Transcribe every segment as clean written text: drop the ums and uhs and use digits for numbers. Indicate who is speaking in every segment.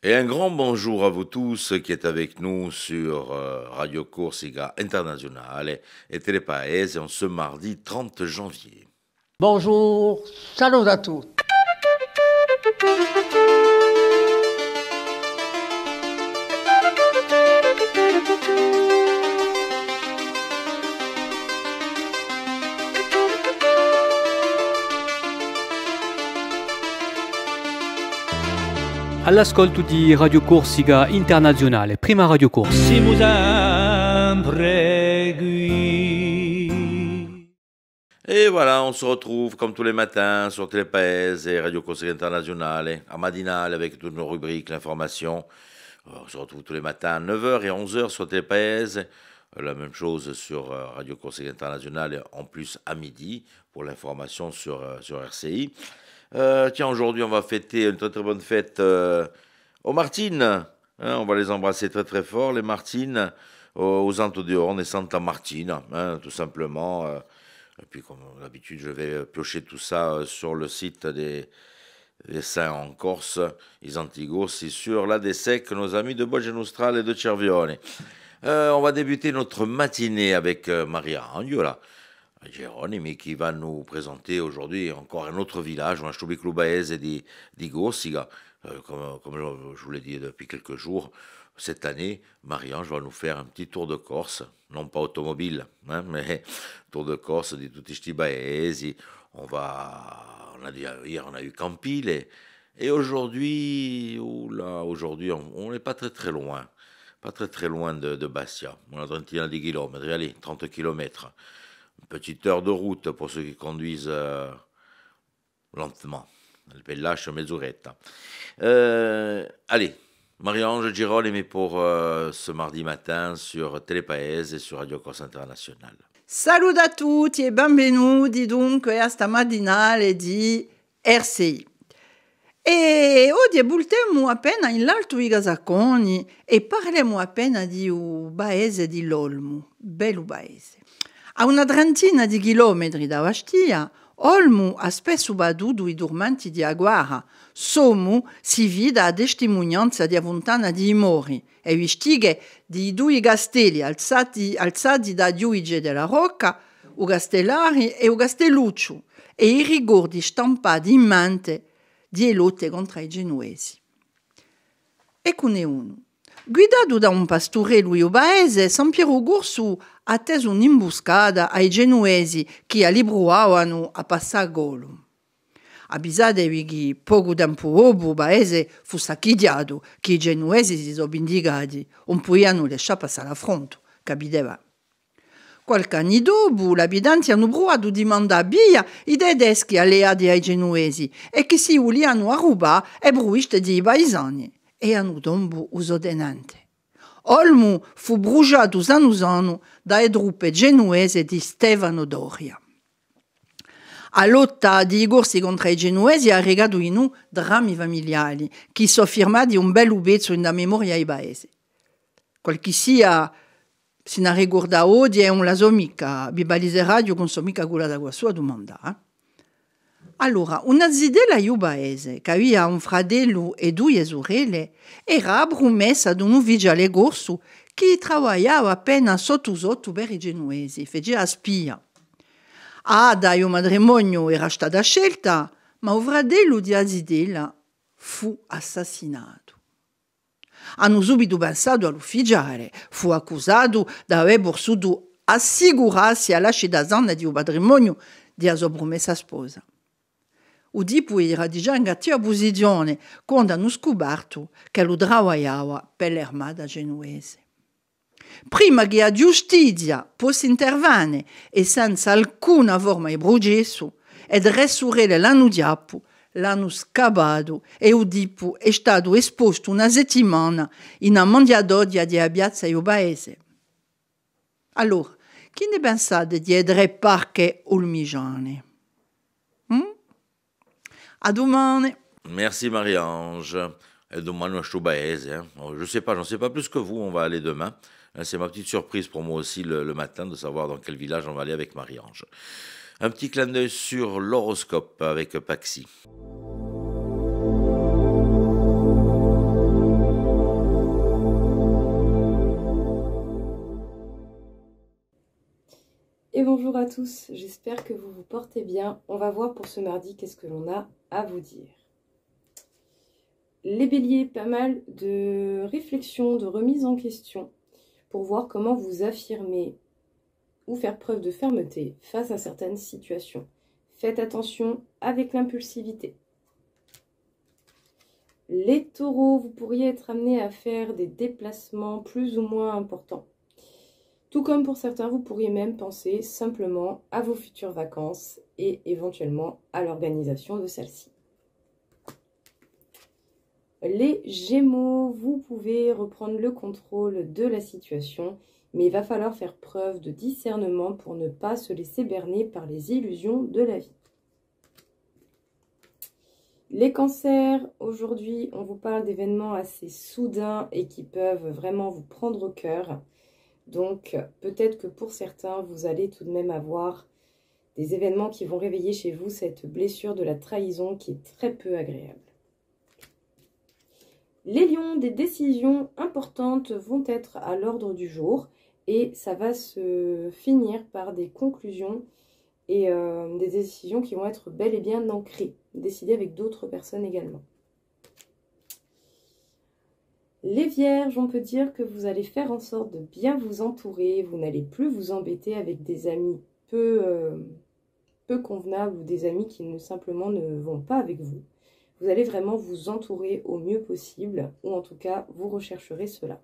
Speaker 1: Et un grand bonjour à vous tous qui êtes avec nous sur Radio Corsica Internazionale et Telepaese en ce mardi 30 janvier.
Speaker 2: Bonjour, salut à tous.
Speaker 3: All'ascolto di Radio Corsica Internazionale, prima Radio Corsica.
Speaker 4: Siamo sempre qui.
Speaker 1: Et voilà, on se retrouve comme tous les matins sur Telepaese et Radio Corsica Internazionale, à Madinale avec toutes nos rubriques, l'information. On se retrouve tous les matins à 9h et 11h sur Telepaese. La même chose sur Radio Corsica Internazionale, en plus à midi, pour l'information sur RCI. Tiens, aujourd'hui, on va fêter une très très bonne fête aux Martines. Hein, on va les embrasser très très fort, les Martines, aux Antes de Horn et Santa Martina, hein, tout simplement. Et puis, comme d'habitude, je vais piocher tout ça sur le site des saints en Corse, les Antigos, et sur la Dessec, nos amis de Bogenustral et de Cervione. On va débuter notre matinée avec Maria Angiola. Geronimi qui va nous présenter aujourd'hui encore un autre village, un Stubiclubaese di Corsica. Comme je vous l'ai dit depuis quelques jours, cette année, Marie-Ange va nous faire un petit tour de Corse, non pas automobile, hein, mais tour de Corse di tutti sti paesi. Hier on a eu Campile et aujourd'hui, on n'est pas très très loin, de Bastia. On a 30 km, allez, 30 km. Une petite heure de route pour ceux qui conduisent lentement. Elle pellage mezz'oretta. Allez, Marie-Ange Girolemi pour ce mardi matin sur Telepaese et sur Radio Corse Internazionale.
Speaker 5: Salut a tutti e benvenuti dunque a sta matinale di RCI. E oggi bultiamo appena in l'Alto i Gasaconi e parliamo appena di un paese di Olmu, bello paese. A una trentina di chilometri da Bastia, Olmu ha spesso battuto i dormanti di Aguara. Somu si vide a testimonianza di Avontana di Mori e vi stighe di due castelli alzati da Giudice della Rocca, o Castellari e o Castelluccio, e i ricordi stampati in mente di lotte contro i genuesi. Eccone uno. Guidato da un pastore luiobaese, San Piero Gursu ha teso un'imboscata ai genuesi che allibruavano a Passagolo. Avvisatevi che poco tempo dopo il paese fu saccheggiato, che i genuesi si sono vendicati, non potevano lasciare passare l'affronto, capiteva. Qualche anno dopo, gli abitanti hanno provato di mandare via i tedeschi alleati ai genuesi e che si volevano rubare e bruiste dei paesani. E hanno tombo usodenante. Olmu fu bruciato usano dalle truppe genuesi di Stefano Doria. A lotta di corsi contro i genuesi ha regato in un drammi familiari che sono firmati un bel pezzo in la memoria ai paesi. Qualche sia se ne ricorda oggi è un la sua amica, Bibalise Radio con sua amica quella da sua domanda. Allora, una zidella iubaese, che aveva un fratello e due sorelle, era promessa ad un ufficiale corso che lavorava appena sotto per i genuesi, faceva spia. Da il matrimonio era stata scelta, ma il fratello di Azidella fu assassinato. Hanno subito pensato all'ufficiale, fu accusato di aver potuto assicurarsi alla cittadina di un patrimonio di sua promessa sposa. O tipo era già in cattiva posizione quando hanno scoperto che lo lavorava per l'armata genuese. Prima che la giustizia possa intervenire e senza alcuna forma di processo, e tre sorelle l'anno dopo l'hanno scavato e il tipo è stato esposto una settimana in una mangiatoia di piazza del paese. Allora, che ne pensate di tre parche olmigiane? A domani.
Speaker 1: Merci Marie-Ange. Et demain, je suis baise. Je sais pas, j'en sais pas plus que vous. On va aller demain. C'est ma petite surprise pour moi aussi le matin de savoir dans quel village on va aller avec Marie-Ange. Un petit clin d'œil sur l'horoscope avec Paxi.
Speaker 4: bonjour à tous, j'espère que vous vous portez bien. On va voir pour ce mardi qu'est-ce que l'on a à vous dire. Les béliers, pas mal de réflexion, de remise en question pour voir comment vous affirmer ou faire preuve de fermeté face à certaines situations. Faites attention avec l'impulsivité. Les taureaux, vous pourriez être amenés à faire des déplacements plus ou moins importants. Tout comme pour certains, vous pourriez même penser simplement à vos futures vacances et éventuellement à l'organisation de celles-ci. Les Gémeaux, vous pouvez reprendre le contrôle de la situation, mais il va falloir faire preuve de discernement pour ne pas se laisser berner par les illusions de la vie. Les Cancers, aujourd'hui, on vous parle d'événements assez soudains et qui peuvent vraiment vous prendre au cœur. Donc, peut-être que pour certains, vous allez tout de même avoir des événements qui vont réveiller chez vous cette blessure de la trahison qui est très peu agréable. Les Lions, des décisions importantes vont être à l'ordre du jour et ça va se finir par des conclusions et des décisions qui vont être bel et bien ancrées, décidées avec d'autres personnes également. Les Vierges, on peut dire que vous allez faire en sorte de bien vous entourer, vous n'allez plus vous embêter avec des amis peu convenables ou des amis qui simplement ne vont pas avec vous. Vous allez vraiment vous entourer au mieux possible, ou en tout cas, vous rechercherez cela.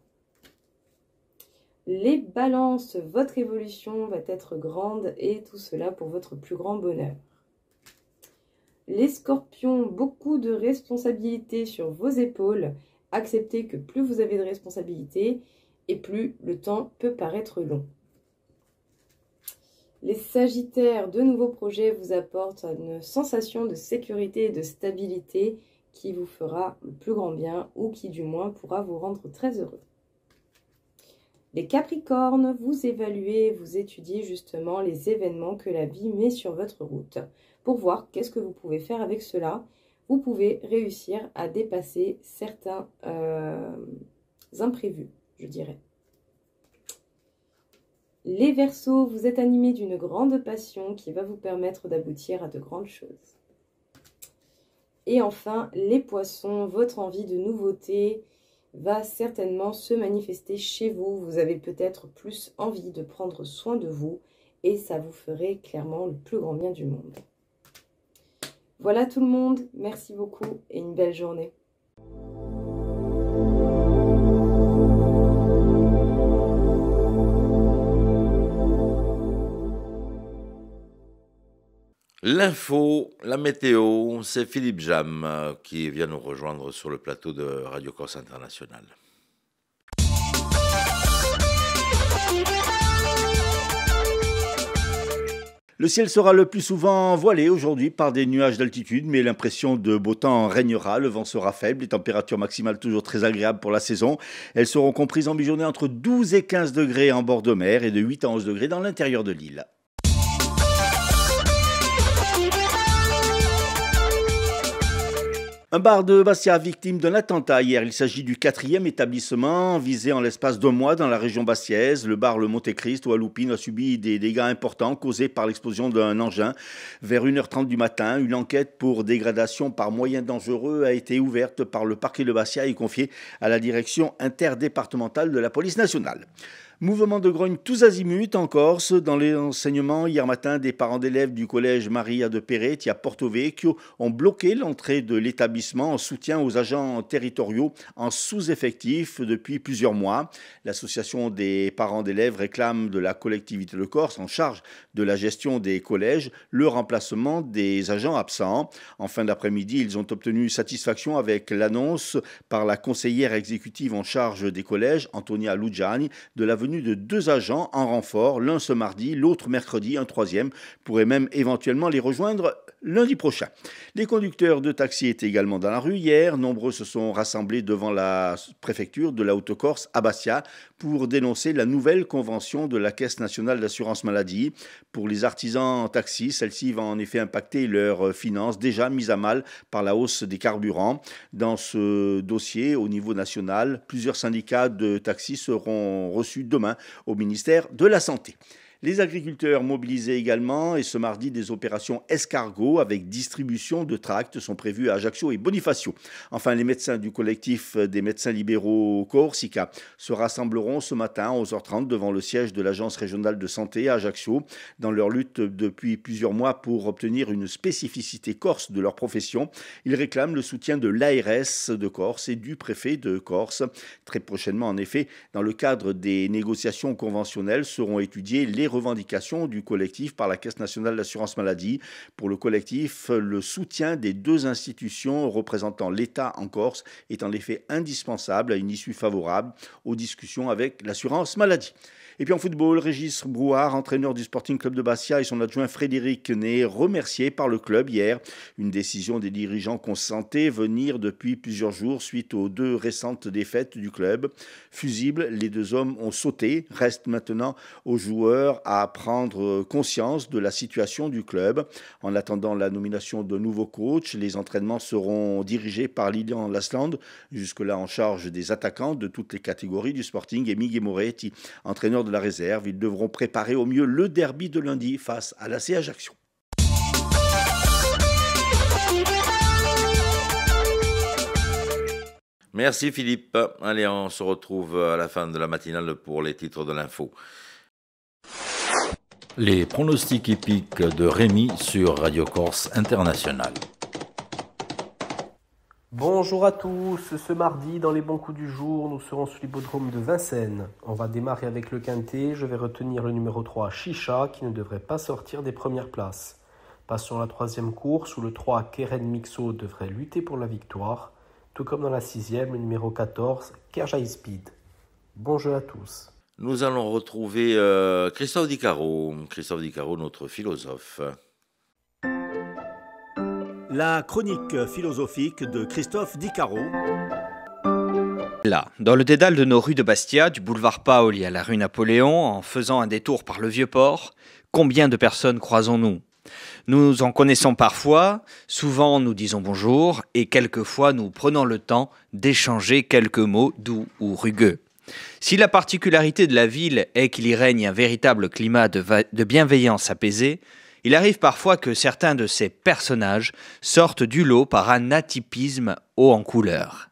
Speaker 4: Les Balances, votre évolution va être grande et tout cela pour votre plus grand bonheur. Les Scorpions, beaucoup de responsabilités sur vos épaules. Acceptez que plus vous avez de responsabilités et plus le temps peut paraître long. Les Sagittaires, de nouveaux projets vous apportent une sensation de sécurité et de stabilité qui vous fera le plus grand bien ou qui du moins pourra vous rendre très heureux. Les Capricornes, vous évaluez, vous étudiez justement les événements que la vie met sur votre route pour voir qu'est-ce que vous pouvez faire avec cela. Vous pouvez réussir à dépasser certains imprévus, je dirais. Les Verseaux, vous êtes animés d'une grande passion qui va vous permettre d'aboutir à de grandes choses. Et enfin, les Poissons, votre envie de nouveauté va certainement se manifester chez vous. Vous avez peut-être plus envie de prendre soin de vous et ça vous ferait clairement le plus grand bien du monde. Voilà tout le monde, merci beaucoup et une belle journée.
Speaker 1: L'info, la météo, c'est Philippe Jam qui vient nous rejoindre sur le plateau de Radio Corse International.
Speaker 6: Le ciel sera le plus souvent voilé aujourd'hui par des nuages d'altitude, mais l'impression de beau temps régnera. Le vent sera faible, les températures maximales toujours très agréables pour la saison. Elles seront comprises en mi-journée entre 12 et 15 degrés en bord de mer et de 8 à 11 degrés dans l'intérieur de l'île. Un bar de Bastia victime d'un attentat hier. Il s'agit du 4e établissement visé en l'espace d'1 mois dans la région bastiaise. Le bar Le Monte-Christ à Loupine a subi des dégâts importants causés par l'explosion d'un engin. Vers 1h30 du matin, une enquête pour dégradation par moyens dangereux a été ouverte par le parquet de Bastia et confiée à la direction interdépartementale de la police nationale. Mouvement de grogne tous azimuts en Corse. Dans les enseignements, hier matin, des parents d'élèves du collège Maria de Peretti à Porto Vecchio ont bloqué l'entrée de l'établissement en soutien aux agents territoriaux en sous-effectif depuis plusieurs mois. L'association des parents d'élèves réclame de la collectivité de Corse en charge de la gestion des collèges le remplacement des agents absents. En fin d'après-midi, ils ont obtenu satisfaction avec l'annonce par la conseillère exécutive en charge des collèges, Antonia Lugiani, de la venue de 2 agents en renfort, l'un ce mardi, l'autre mercredi, un 3e pourrait même éventuellement les rejoindre lundi prochain. Les conducteurs de taxi étaient également dans la rue hier. Nombreux se sont rassemblés devant la préfecture de la Haute-Corse à Bastia pour dénoncer la nouvelle convention de la Caisse nationale d'assurance maladie. Pour les artisans en taxi, celle-ci va en effet impacter leurs finances déjà mises à mal par la hausse des carburants. Dans ce dossier, au niveau national, plusieurs syndicats de taxi seront reçus demain au ministère de la Santé. Les agriculteurs mobilisés également et ce mardi des opérations escargot avec distribution de tracts sont prévues à Ajaccio et Bonifacio. Enfin, les médecins du collectif des médecins libéraux Corsica se rassembleront ce matin à 11h30 devant le siège de l'agence régionale de santé à Ajaccio dans leur lutte depuis plusieurs mois pour obtenir une spécificité corse de leur profession. Ils réclament le soutien de l'ARS de Corse et du préfet de Corse. Très prochainement, en effet, dans le cadre des négociations conventionnelles seront étudiées les revendications du collectif par la Caisse nationale d'assurance maladie. Pour le collectif, le soutien des deux institutions représentant l'État en Corse est en effet indispensable à une issue favorable aux discussions avec l'assurance maladie. Et puis en football, Régis Brouard, entraîneur du Sporting Club de Bastia, et son adjoint Frédéric Ney, remerciés par le club hier. Une décision des dirigeants qu'on sentait venir depuis plusieurs jours suite aux 2 récentes défaites du club. Fusibles, les 2 hommes ont sauté. Reste maintenant aux joueurs à prendre conscience de la situation du club. En attendant la nomination de nouveaux coachs, les entraînements seront dirigés par Lilian Lasland, jusque-là en charge des attaquants de toutes les catégories du Sporting, et Miguel Moretti, entraîneur de la réserve. Ils devront préparer au mieux le derby de lundi face à l'AC Ajaccio.
Speaker 1: Merci Philippe. Allez, on se retrouve à la fin de la matinale pour les titres de l'info.
Speaker 7: Les pronostics hippiques de Rémi sur Radio Corse International.
Speaker 8: Bonjour à tous, ce mardi dans les bons coups du jour, nous serons sur l'hippodrome de Vincennes. On va démarrer avec le quintet, je vais retenir le numéro 3 Chicha qui ne devrait pas sortir des premières places. Passons à la 3e course où le 3 Keren Mixo devrait lutter pour la victoire, tout comme dans la 6e, le numéro 14 Kerjai Speed. Bon jeu à tous.
Speaker 1: Nous allons retrouver Christophe Di Caro, notre philosophe.
Speaker 6: La chronique philosophique de Christophe Di Caro.
Speaker 9: Là, dans le dédale de nos rues de Bastia, du boulevard Paoli à la rue Napoléon, en faisant un détour par le Vieux-Port, combien de personnes croisons-nous ? Nous en connaissons parfois, souvent nous disons bonjour, et quelquefois nous prenons le temps d'échanger quelques mots doux ou rugueux. Si la particularité de la ville est qu'il y règne un véritable climat de bienveillance apaisée, il arrive parfois que certains de ces personnages sortent du lot par un atypisme haut en couleur.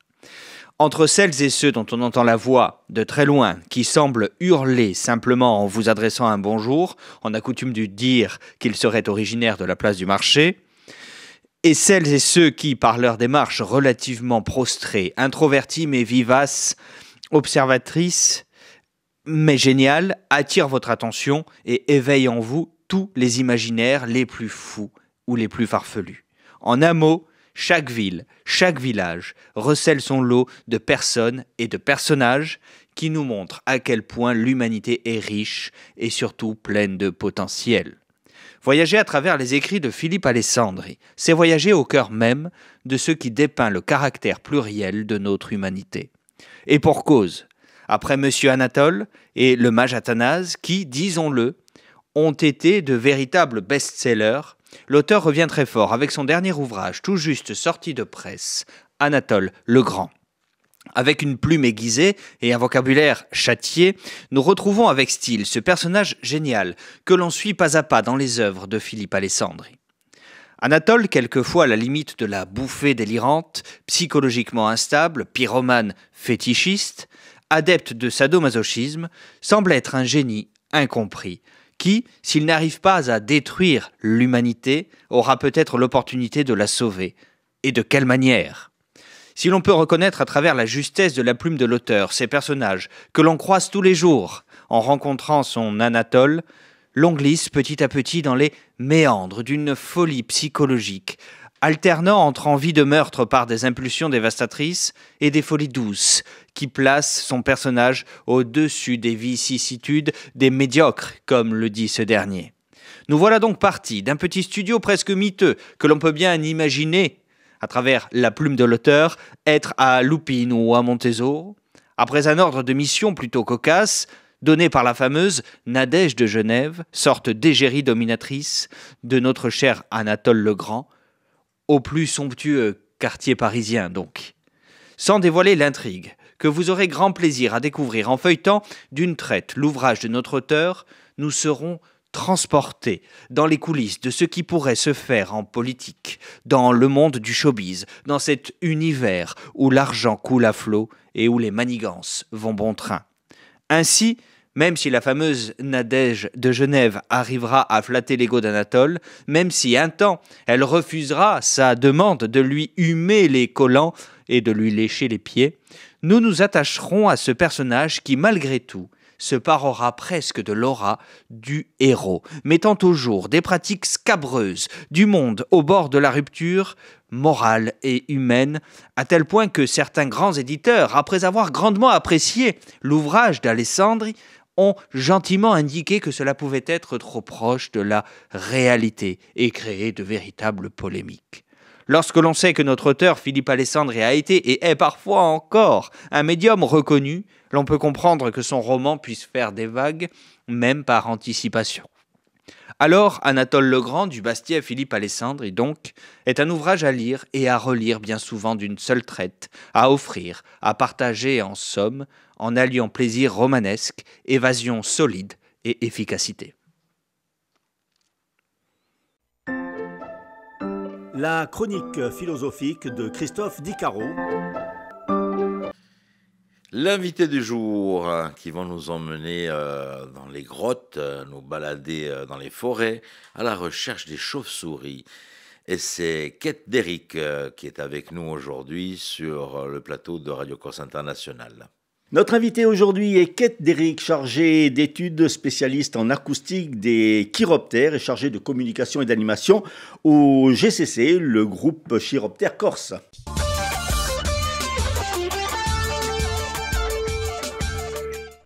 Speaker 9: Entre celles et ceux dont on entend la voix de très loin, qui semblent hurler simplement en vous adressant un bonjour, on a coutume de dire qu'ils seraient originaires de la place du marché, et celles et ceux qui, par leur démarche relativement prostrée, introvertis mais vivaces, observatrices mais géniales, attirent votre attention et éveillent en vous tous les imaginaires les plus fous ou les plus farfelus. En un mot, chaque ville, chaque village recèle son lot de personnes et de personnages qui nous montrent à quel point l'humanité est riche et surtout pleine de potentiel. Voyager à travers les écrits de Philippe Alessandri, c'est voyager au cœur même de ce qui dépeint le caractère pluriel de notre humanité. Et pour cause, après Monsieur Anatole et le mage Athanase qui, disons-le, ont été de véritables best-sellers, l'auteur revient très fort avec son dernier ouvrage tout juste sorti de presse, Anatole le Grand. Avec une plume aiguisée et un vocabulaire châtié, nous retrouvons avec style ce personnage génial que l'on suit pas à pas dans les œuvres de Philippe Alessandri. Anatole, quelquefois à la limite de la bouffée délirante, psychologiquement instable, pyromane, fétichiste, adepte de sadomasochisme, semble être un génie incompris, qui, s'il n'arrive pas à détruire l'humanité, aura peut-être l'opportunité de la sauver. Et de quelle manière ? Si l'on peut reconnaître à travers la justesse de la plume de l'auteur ces personnages que l'on croise tous les jours en rencontrant son Anatole, l'on glisse petit à petit dans les méandres d'une folie psychologique, alternant entre envie de meurtre par des impulsions dévastatrices et des folies douces, qui placent son personnage au-dessus des vicissitudes des médiocres, comme le dit ce dernier. Nous voilà donc partis d'un petit studio presque miteux, que l'on peut bien imaginer, à travers la plume de l'auteur, être à Lupin ou à Montezot, après un ordre de mission plutôt cocasse, donné par la fameuse Nadège de Genève, sorte d'égérie dominatrice de notre cher Anatole le Grand, au plus somptueux quartier parisien donc. Sans dévoiler l'intrigue, que vous aurez grand plaisir à découvrir en feuilletant d'une traite l'ouvrage de notre auteur, nous serons transportés dans les coulisses de ce qui pourrait se faire en politique, dans le monde du showbiz, dans cet univers où l'argent coule à flot et où les manigances vont bon train. Ainsi, même si la fameuse Nadège de Genève arrivera à flatter l'ego d'Anatole, même si un temps elle refusera sa demande de lui humer les collants et de lui lécher les pieds, nous nous attacherons à ce personnage qui, malgré tout, se parera presque de l'aura du héros, mettant au jour des pratiques scabreuses du monde au bord de la rupture morale et humaine, à tel point que certains grands éditeurs, après avoir grandement apprécié l'ouvrage d'Alessandri, ont gentiment indiqué que cela pouvait être trop proche de la réalité et créer de véritables polémiques. Lorsque l'on sait que notre auteur Philippe Alessandri a été et est parfois encore un médium reconnu, l'on peut comprendre que son roman puisse faire des vagues, même par anticipation. Alors, Anatole Legrand du Bastiat Philippe Alessandri, donc, est un ouvrage à lire et à relire bien souvent d'une seule traite, à offrir, à partager en somme, en alliant plaisir romanesque, évasion solide et efficacité.
Speaker 6: La chronique philosophique de Christophe Dicaro.
Speaker 1: L'invité du jour qui vont nous emmener dans les grottes, nous balader dans les forêts à la recherche des chauves-souris. Et c'est Kate Derick qui est avec nous aujourd'hui sur le plateau de Radio Corse International.
Speaker 6: Notre invité aujourd'hui est Kate Derick, chargée d'études, spécialiste en acoustique des chiroptères et chargée de communication et d'animation au GCC, le groupe Chiroptères Corse.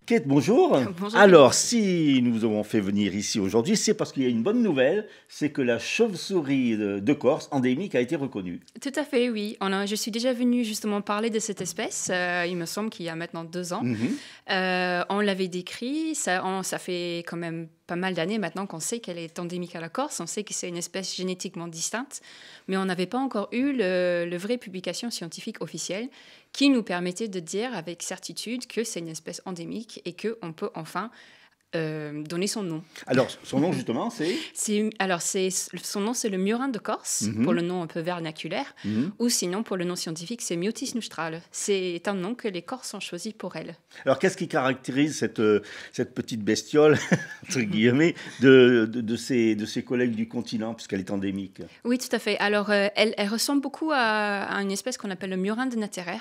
Speaker 6: Kate, bonjour.
Speaker 10: Bonjour.
Speaker 6: Alors, si nous vous avons fait venir ici aujourd'hui, c'est parce qu'il y a une bonne nouvelle, c'est que la chauve-souris de Corse endémique a été reconnue.
Speaker 10: Tout à fait, oui. Je suis déjà venue justement parler de cette espèce, il me semble qu'il y a maintenant 2 ans. On l'avait décrit, ça fait quand même pas mal d'années maintenant qu'on sait qu'elle est endémique à la Corse, on sait que c'est une espèce génétiquement distincte, mais on n'avait pas encore eu le vraie publication scientifique officielle qui nous permettait de dire avec certitude que c'est une espèce endémique et qu'on peut enfin donner son nom.
Speaker 6: Alors, son nom justement, c'est
Speaker 10: son nom, c'est le murin de Corse, pour le nom un peu vernaculaire, ou sinon, pour le nom scientifique, c'est Myotis nostrale. C'est un nom que les Corses ont choisi pour elle. Alors,
Speaker 6: qu'est-ce qui caractérise cette petite bestiole, entre guillemets, de ses collègues du continent, puisqu'elle est endémique?
Speaker 10: Oui, tout à fait. Alors, elle ressemble beaucoup à une espèce qu'on appelle le murin de Natterer.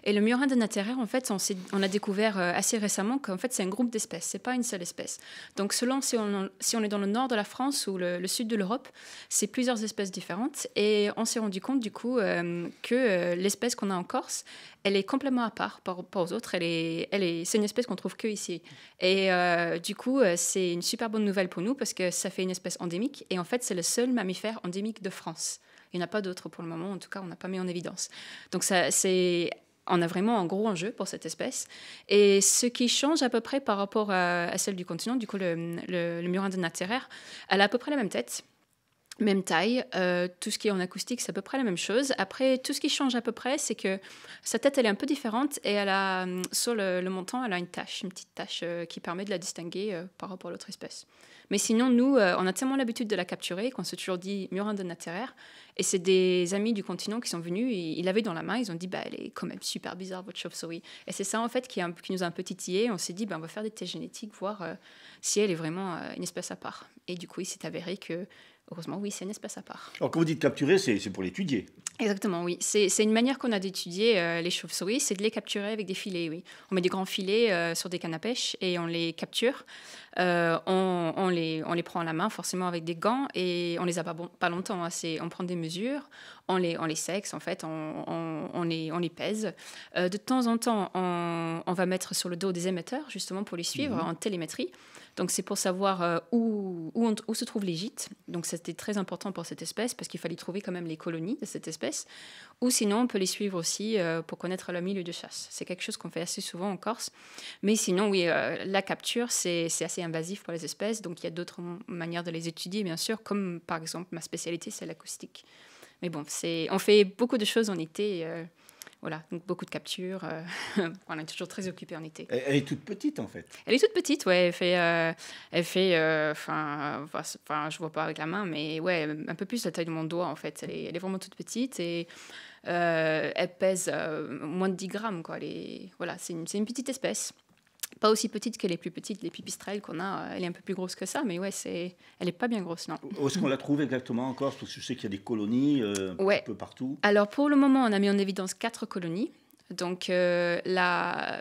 Speaker 10: Et le murin de Natterer, en fait, on a découvert assez récemment qu'en fait, c'est un groupe d'espèces, c'est pas une seule espèce. Donc, selon si on est dans le nord de la France ou le sud de l'Europe, c'est plusieurs espèces différentes. Et on s'est rendu compte, du coup, que l'espèce qu'on a en Corse, elle est complètement à part par rapport aux autres. C'est une espèce qu'on trouve que ici. Et du coup, c'est une super bonne nouvelle pour nous parce que ça fait une espèce endémique. Et en fait, c'est le seul mammifère endémique de France. Il n'y en a pas d'autres pour le moment. En tout cas, on n'a pas mis en évidence. Donc, on a vraiment un gros enjeu pour cette espèce. Et ce qui change à peu près par rapport à celle du continent, du coup, le murin de Natterer, elle a à peu près la même tête, même taille. Tout ce qui est en acoustique, c'est à peu près la même chose. Après, tout ce qui change à peu près, c'est que sa tête, elle est un peu différente et elle a, sur le menton, elle a une petite tache qui permet de la distinguer par rapport à l'autre espèce. Mais sinon, nous, on a tellement l'habitude de la capturer qu'on s'est toujours dit murin de Natterer. Et c'est des amis du continent qui sont venus, et ils l'avaient dans la main, ils ont dit elle est quand même super bizarre votre chauve-souris. Et c'est ça en fait qui nous a un peu titillé. On s'est dit on va faire des tests génétiques, voir si elle est vraiment une espèce à part. Et du coup, il s'est avéré que, heureusement, oui, c'est une espèce à part.
Speaker 6: Alors quand vous dites capturer, c'est pour l'étudier.
Speaker 10: Exactement, oui. C'est une manière qu'on a d'étudier les chauves-souris, c'est de les capturer avec des filets, oui. On met des grands filets sur des cannes à pêche et on les capture. On les prend à la main, forcément avec des gants, et on les a pas longtemps. On prend des mesures, on les sexe, en fait, on les pèse. De temps en temps, on va mettre sur le dos des émetteurs, justement, pour les suivre en télémétrie. Donc, c'est pour savoir où se trouvent les gîtes. Donc, c'était très important pour cette espèce parce qu'il fallait trouver quand même les colonies de cette espèce. Ou sinon, on peut les suivre aussi pour connaître le milieu de chasse. C'est quelque chose qu'on fait assez souvent en Corse. Mais sinon, oui, la capture, c'est assez invasif pour les espèces. Donc, il y a d'autres manières de les étudier, bien sûr, comme par exemple, ma spécialité, c'est l'acoustique. Mais bon, on fait beaucoup de choses en été. Voilà, donc beaucoup de captures. On est toujours très occupés en été.
Speaker 6: Elle est toute petite, en fait.
Speaker 10: Elle est toute petite, ouais. Elle fait, je vois pas avec la main, mais ouais, un peu plus la taille de mon doigt, en fait. Elle est vraiment toute petite et elle pèse moins de 10 grammes, quoi. Voilà, c'est une petite espèce. Pas aussi petite que les plus petites, les pipistrelles qu'on a. Elle est un peu plus grosse que ça, mais ouais, elle est pas bien grosse, non.
Speaker 6: Où est-ce qu'on la trouve exactement en Corse? Parce que je sais qu'il y a des colonies un peu partout.
Speaker 10: Alors, pour le moment, on a mis en évidence 4 colonies. Donc, la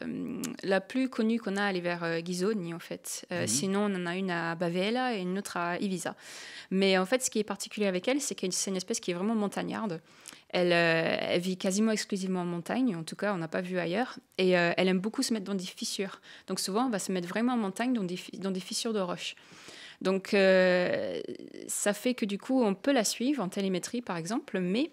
Speaker 10: plus connue qu'on a, elle est vers Ghisoni, en fait. Sinon, on en a une à Bavela et une autre à Iviza. Mais en fait, ce qui est particulier avec elle, c'est que c'est une espèce qui est vraiment montagnarde. Elle vit quasiment exclusivement en montagne, en tout cas, on n'a pas vu ailleurs. Et elle aime beaucoup se mettre dans des fissures. Donc, souvent, on va se mettre vraiment en montagne dans des fissures de roches. Donc, ça fait que du coup, on peut la suivre en télémétrie, par exemple, mais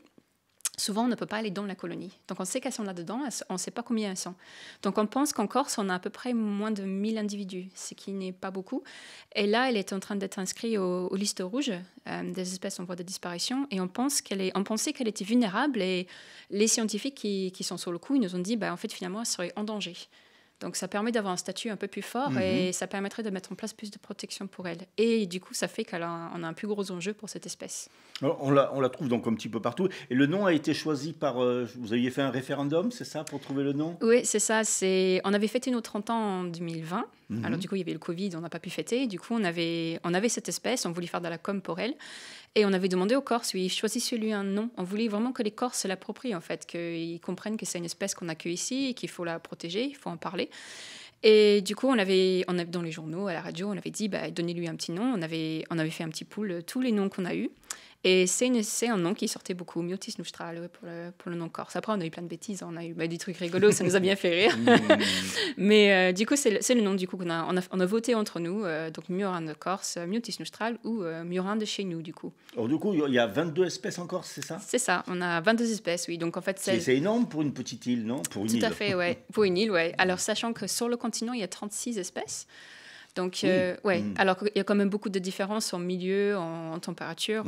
Speaker 10: souvent, on ne peut pas aller dans la colonie. Donc, on sait qu'elles sont là-dedans, on ne sait pas combien elles sont. Donc, on pense qu'en Corse, on a à peu près moins de 1000 individus, ce qui n'est pas beaucoup. Et là, elle est en train d'être inscrite aux listes rouges des espèces en voie de disparition. Et on pensait qu'elle était vulnérable. Et les scientifiques qui sont sur le coup, ils nous ont dit, en fait, finalement, elle serait en danger. Donc, ça permet d'avoir un statut un peu plus fort et ça permettrait de mettre en place plus de protection pour elle. Et du coup, ça fait qu'on a un plus gros enjeu pour cette espèce.
Speaker 6: Alors, on la trouve donc un petit peu partout. Et le nom a été choisi par... vous aviez fait un référendum, c'est ça, pour trouver le nom?
Speaker 10: Oui, c'est ça. On avait fêté nos 30 ans en 2020. Alors, du coup, il y avait le Covid, on n'a pas pu fêter. Du coup, on avait cette espèce, on voulait faire de la com pour elle. Et on avait demandé aux Corses, oui, choisissez-lui un nom. On voulait vraiment que les Corses se l'approprient, en fait, qu'ils comprennent que c'est une espèce qu'on accueille ici et qu'il faut la protéger, il faut en parler. Et du coup, on avait dans les journaux, à la radio, on avait dit, donnez-lui un petit nom. On avait fait un petit pool, tous les noms qu'on a eus. Et c'est un nom qui sortait beaucoup, Myotis noustral, pour le nom corse. Après, on a eu plein de bêtises, on a eu des trucs rigolos, ça nous a bien fait rire. Mais du coup, c'est le nom du coup qu'on a voté entre nous, donc Miorin de Corse, Myotis noustral ou Miorin de chez nous, du coup.
Speaker 6: Alors du coup, il y a 22 espèces en Corse, c'est ça?
Speaker 10: C'est ça, on a 22 espèces, oui. Donc en fait,
Speaker 6: c'est énorme pour une petite île, non? Pour une île.
Speaker 10: Tout à fait, ouais. Pour une île, ouais. Alors, sachant que sur le continent, il y a 36 espèces. Donc, alors il y a quand même beaucoup de différences en milieu, en température,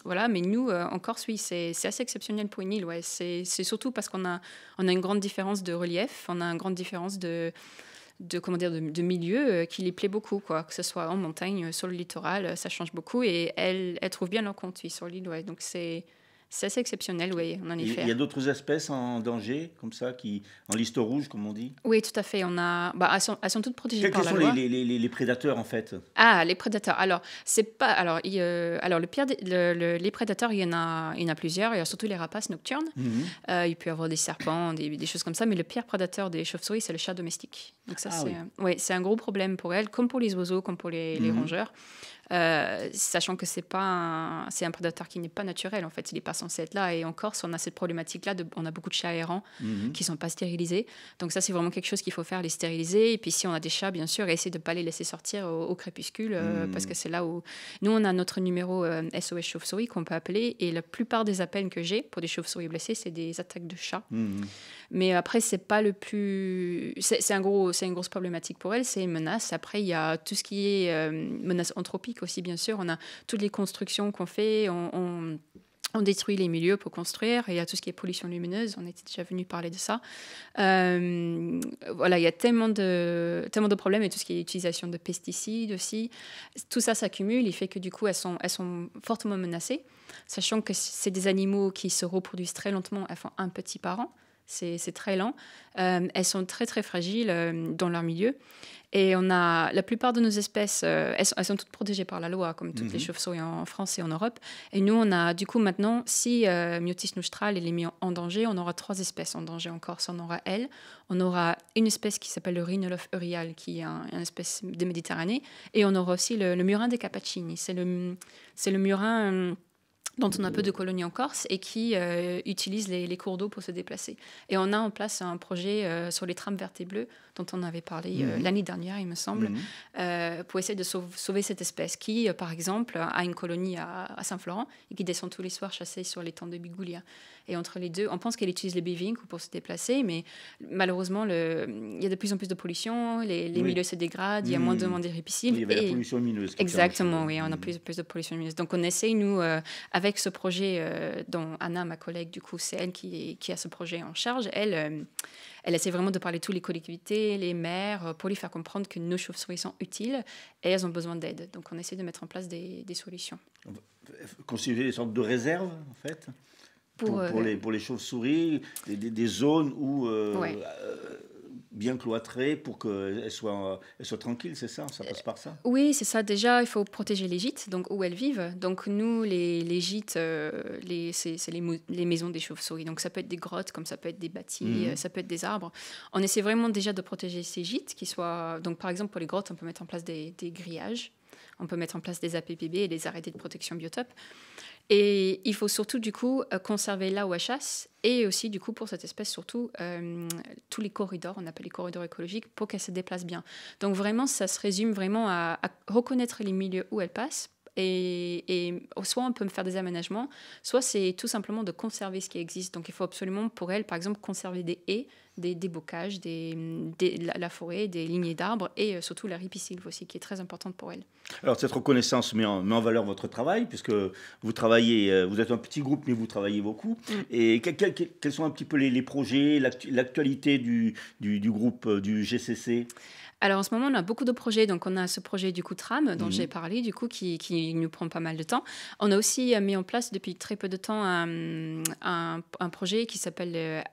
Speaker 10: voilà. Mais nous, en Corse, oui, c'est assez exceptionnel pour une île, ouais. C'est surtout parce qu'on a une grande différence de relief, on a une grande différence de milieu qui les plaît beaucoup, quoi. Que ce soit en montagne, sur le littoral, ça change beaucoup. Et elles trouvent bien leur compte, oui, sur l'île, ouais. Donc, c'est assez exceptionnel, oui, on en est fiers.
Speaker 6: Il y a d'autres espèces en danger, comme ça, en liste rouge, comme on dit?
Speaker 10: Oui, tout à fait. Elles sont toutes protégées par la loi.
Speaker 6: Quels sont les prédateurs, en fait?
Speaker 10: Ah, les prédateurs. Alors, c'est pas... Alors, les prédateurs, il y en a plusieurs. Il y a surtout les rapaces nocturnes. Il peut y avoir des serpents, des choses comme ça. Mais le pire prédateur des chauves-souris, c'est le chat domestique. Donc ça, c'est un gros problème pour elles, comme pour les oiseaux, comme pour les rongeurs. Sachant que c'est un prédateur qui n'est pas naturel, en fait, il n'est pas censé être là. Et en Corse, on a cette problématique-là, on a beaucoup de chats errants qui ne sont pas stérilisés. Donc ça, c'est vraiment quelque chose qu'il faut faire, les stériliser. Et puis si on a des chats, bien sûr, essayer de ne pas les laisser sortir au crépuscule, parce que c'est là où... Nous, on a notre numéro SOS chauve-souris qu'on peut appeler, et la plupart des appels que j'ai pour des chauves-souris blessées, c'est des attaques de chats. Mais après, c'est pas le plus... C'est une grosse problématique pour elles, c'est une menace. Après, il y a tout ce qui est menace anthropique aussi, bien sûr. On a toutes les constructions qu'on fait, on détruit les milieux pour construire. Il y a tout ce qui est pollution lumineuse, on était déjà venu parler de ça. Voilà, il y a tellement de problèmes, et tout ce qui est utilisation de pesticides aussi. Tout ça s'accumule, il fait que du coup, elles sont fortement menacées, sachant que c'est des animaux qui se reproduisent très lentement, elles font un petit par an. C'est très lent. Elles sont très, très fragiles dans leur milieu. Et la plupart de nos espèces, elles sont toutes protégées par la loi, comme toutes les chauves-souris en France et en Europe. Et nous, on a, du coup, maintenant, si Myotis noustral est mis en danger, on aura 3 espèces en danger en Corse. On aura elle, on aura une espèce qui s'appelle le rhinolophe euryale, qui est une espèce de Méditerranée. Et on aura aussi le murin des Cappuccini. C'est le murin... dont on a peu de colonies en Corse et qui utilisent les cours d'eau pour se déplacer. Et on a en place un projet sur les trames vertes et bleues, dont on avait parlé l'année dernière, il me semble, pour essayer de sauver cette espèce qui, par exemple, a une colonie à Saint-Florent et qui descend tous les soirs chasser sur l'étang de Bigoulia. Et entre les deux, on pense qu'elle utilise le beaving pour se déplacer, mais malheureusement, il y a de plus en plus de pollution, les milieux se dégradent, il y a moins de demandes herbicides.
Speaker 6: Il y avait la pollution lumineuse.
Speaker 10: Exactement, oui, on a plus de pollution lumineuse. Donc on essaye, nous, avec avec ce projet dont Anna, ma collègue, du coup, c'est elle qui a ce projet en charge, elle essaie vraiment de parler à toutes les collectivités, les maires, pour lui faire comprendre que nos chauves-souris sont utiles et elles ont besoin d'aide. Donc, on essaie de mettre en place des solutions.
Speaker 6: Constituer des sortes de réserves, en fait, pour les chauves-souris, des zones où... bien cloîtrées pour qu'elles soient tranquilles, c'est ça? Ça passe par ça?
Speaker 10: Oui, c'est ça. Déjà, il faut protéger les gîtes, donc où elles vivent. Donc nous, les gîtes, c'est les maisons des chauves-souris. Donc ça peut être des grottes, comme ça peut être des bâtis, ça peut être des arbres. On essaie vraiment déjà de protéger ces gîtes qui soient... Donc par exemple, pour les grottes, on peut mettre en place des grillages. On peut mettre en place des APPB et des arrêtés de protection biotope. Et il faut surtout, du coup, conserver là où elle chasse et aussi, du coup, pour cette espèce, surtout, tous les corridors, on appelle les corridors écologiques, pour qu'elle se déplace bien. Donc vraiment, ça se résume vraiment à reconnaître les milieux où elle passe. Et soit on peut faire des aménagements, soit c'est tout simplement de conserver ce qui existe. Donc il faut absolument, pour elle, par exemple, conserver des haies, des bocages, la forêt, des lignées d'arbres et surtout la ripisylve aussi, qui est très importante pour elle.
Speaker 6: Alors cette reconnaissance met en valeur votre travail, puisque vous travaillez, vous êtes un petit groupe, mais vous travaillez beaucoup. Et quels sont un petit peu les projets, l'actualité du groupe, du GCC?
Speaker 10: Alors en ce moment, on a beaucoup de projets. Donc on a ce projet du coup Tram dont j'ai parlé, du coup qui nous prend pas mal de temps. On a aussi mis en place depuis très peu de temps un projet qui s'appelle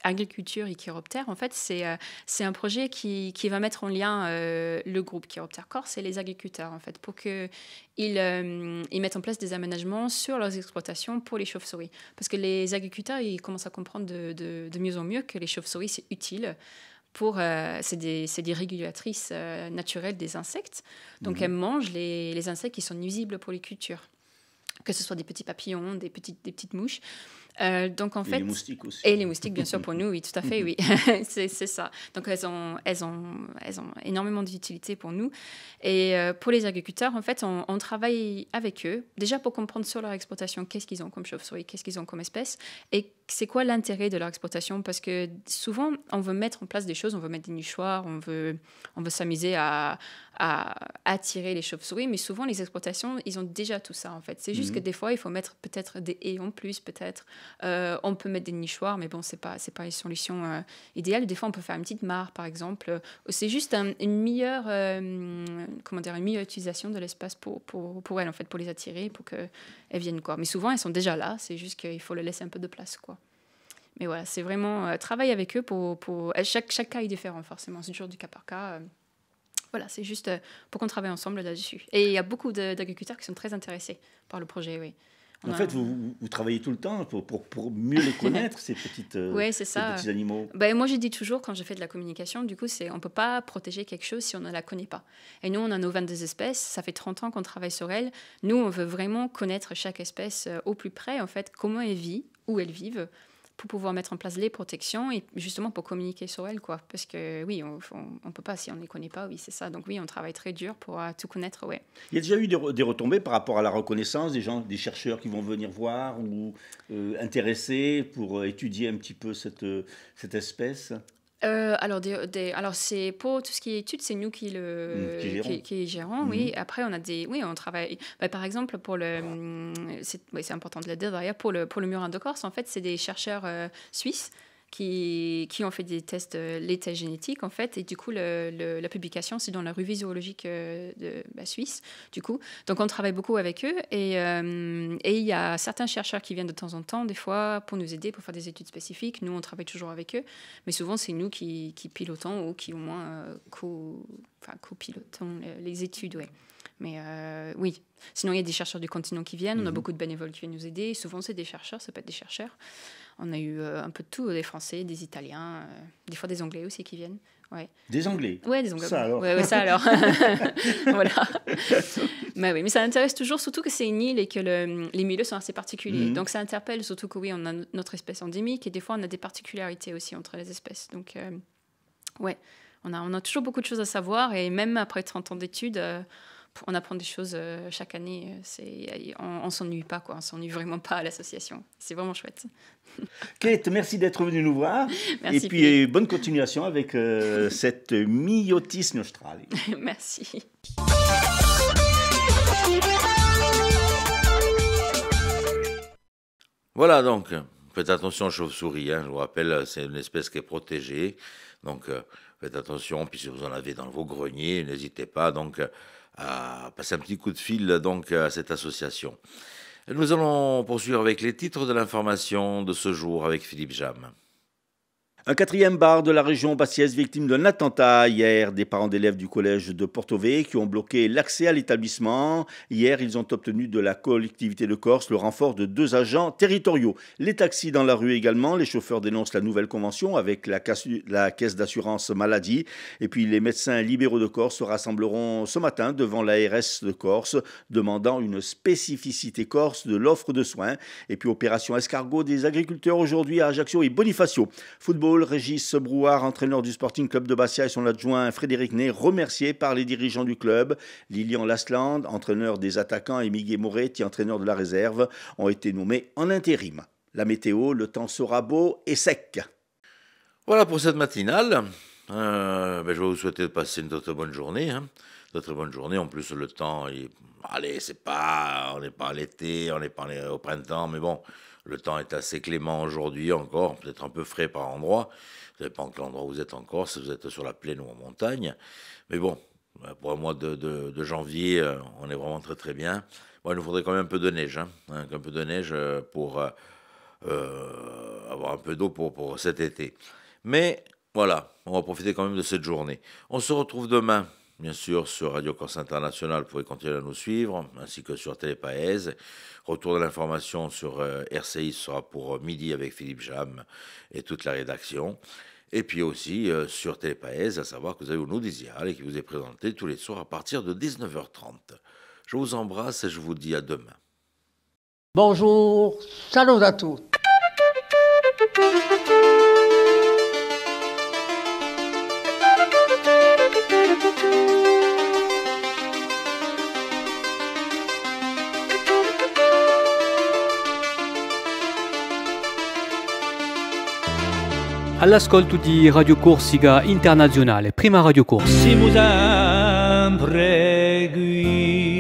Speaker 10: Agriculture et Chiroptère. En fait, c'est un projet qui va mettre en lien le groupe Chiroptère Corse et les agriculteurs, en fait, pour qu'ils mettent en place des aménagements sur leurs exploitations pour les chauves-souris. Parce que les agriculteurs, ils commencent à comprendre de mieux en mieux que les chauves-souris, c'est utile. C'est des régulatrices naturelles des insectes. Donc, elles mangent les insectes qui sont nuisibles pour les cultures, que ce soit des petits papillons, des petites mouches. Donc en fait,
Speaker 6: les moustiques aussi.
Speaker 10: Et les moustiques, bien sûr, pour nous, oui, tout à fait, oui. c'est ça. Donc elles ont énormément d'utilité pour nous. Et pour les agriculteurs, en fait, on travaille avec eux, déjà pour comprendre sur leur exploitation qu'est-ce qu'ils ont comme chauve-souris, qu'est-ce qu'ils ont comme espèce, et c'est quoi l'intérêt de leur exploitation. Parce que souvent, on veut mettre en place des choses, on veut mettre des nichoirs, on veut s'amuser à attirer les chauves-souris, mais souvent, les exploitations, ils ont déjà tout ça, en fait. C'est juste que des fois, il faut mettre peut-être des haies en plus, peut-être. On peut mettre des nichoirs, mais bon, c'est pas une solution idéale. Des fois, on peut faire une petite mare, par exemple. C'est juste une meilleure utilisation de l'espace pour elles, en fait, pour les attirer, pour qu'elles viennent, quoi. Mais souvent, elles sont déjà là. C'est juste qu'il faut leur laisser un peu de place, quoi. Mais voilà, c'est vraiment travailler avec eux pour chaque cas est différent, forcément. C'est toujours du cas par cas. Voilà, c'est juste pour qu'on travaille ensemble là-dessus. Et il y a beaucoup d'agriculteurs qui sont très intéressés par le projet, oui.
Speaker 6: En fait, vous travaillez tout le temps pour mieux les connaître, ces petits animaux.
Speaker 10: Moi, je dis toujours, quand je fais de la communication, du coup, on ne peut pas protéger quelque chose si on ne la connaît pas. Et nous, on a nos 22 espèces, ça fait 30 ans qu'on travaille sur elles. Nous, on veut vraiment connaître chaque espèce au plus près, en fait, comment elle vit, où elles vivent, pour pouvoir mettre en place les protections et justement pour communiquer sur elles, quoi. Parce que oui, on peut pas si on ne les connaît pas, oui, c'est ça. Donc oui, on travaille très dur pour tout connaître, ouais.
Speaker 6: Il y a déjà eu des retombées par rapport à la reconnaissance, des chercheurs qui vont venir voir ou intéressés pour étudier un petit peu cette espèce?
Speaker 10: Alors c'est pour tout ce qui est études, c'est nous qui gérons, oui. Après on travaille. Par exemple c'est important de le dire d'ailleurs, pour le murin de Corse, en fait, c'est des chercheurs suisses qui ont fait des tests, les tests génétiques, en fait, et du coup, la publication, c'est dans la revue zoologique suisse, du coup. Donc, on travaille beaucoup avec eux, et il y a certains chercheurs qui viennent de temps en temps, des fois, pour nous aider, pour faire des études spécifiques. Nous, on travaille toujours avec eux, mais souvent, c'est nous qui pilotons, ou qui, au moins, copilotons les études, ouais. Mais oui, sinon il y a des chercheurs du continent qui viennent, on a beaucoup de bénévoles qui viennent nous aider, souvent c'est des chercheurs, ça peut être des chercheurs. On a eu un peu de tout, des Français, des Italiens, des fois des Anglais aussi qui viennent. Ouais.
Speaker 6: Des Anglais?
Speaker 10: Ouais, des Anglais.
Speaker 6: Ça alors?
Speaker 10: Ouais, ça alors. Voilà. Mais ça intéresse toujours, surtout que c'est une île et que les milieux sont assez particuliers. Donc ça interpelle, surtout que oui, on a notre espèce endémique et des fois on a des particularités aussi entre les espèces. Donc ouais, on a toujours beaucoup de choses à savoir et même après 30 ans d'études, on apprend des choses chaque année. On ne s'ennuie pas, quoi. On ne s'ennuie vraiment pas à l'association. C'est vraiment chouette.
Speaker 6: Kate, merci d'être venue nous voir.
Speaker 10: Merci,
Speaker 6: et puis, bonne continuation avec cette Myotis nostrale.
Speaker 10: Merci.
Speaker 1: Voilà donc, faites attention aux chauves-souris, hein. Je vous rappelle, c'est une espèce qui est protégée, donc faites attention, puis si vous en avez dans vos greniers, n'hésitez pas donc à passer un petit coup de fil donc à cette association. Et nous allons poursuivre avec les titres de l'information de ce jour avec Philippe Jam.
Speaker 6: Un 4e bar de la région bastiaise victime d'un attentat hier. Des parents d'élèves du collège de Porto-Vecchio qui ont bloqué l'accès à l'établissement. Hier, ils ont obtenu de la collectivité de Corse le renfort de 2 agents territoriaux. Les taxis dans la rue également. Les chauffeurs dénoncent la nouvelle convention avec la caisse d'assurance maladie. Et puis les médecins libéraux de Corse se rassembleront ce matin devant l'ARS de Corse, demandant une spécificité corse de l'offre de soins. Et puis opération escargot des agriculteurs aujourd'hui à Ajaccio et Bonifacio. Football, Régis Brouard, entraîneur du Sporting Club de Bastia, et son adjoint Frédéric Ney, remerciés par les dirigeants du club. Lilian Lasland, entraîneur des attaquants, et Miguel Moretti, entraîneur de la réserve, ont été nommés en intérim. La météo, le temps sera beau et sec.
Speaker 1: Voilà pour cette matinale. Je vais vous souhaiter de passer une très bonne journée. Une très bonne journée. En plus, le temps, allez, on n'est pas à l'été, on n'est pas au printemps, mais bon, le temps est assez clément aujourd'hui encore, peut-être un peu frais par endroit. Ça dépend de quel endroit vous êtes en Corse, si vous êtes sur la plaine ou en montagne. Mais bon, pour un mois de janvier, on est vraiment très très bien. Bon, il nous faudrait quand même un peu de neige, un peu de neige pour avoir un peu d'eau pour cet été. Mais voilà, on va profiter quand même de cette journée. On se retrouve demain, bien sûr, sur Radio Corse International. Vous pouvez continuer à nous suivre, ainsi que sur Télépaèse. Retour de l'information sur RCI sera pour midi avec Philippe Jam et toute la rédaction. Et puis aussi sur Télépaèse, à savoir que vous avez une Idéal qui vous est présenté tous les soirs à partir de 19h30. Je vous embrasse et je vous dis à demain.
Speaker 2: Bonjour, salut à tous.
Speaker 3: All'ascolto di Radio Corsica Internazionale, prima Radio Corsica.
Speaker 11: Siamo sempre qui.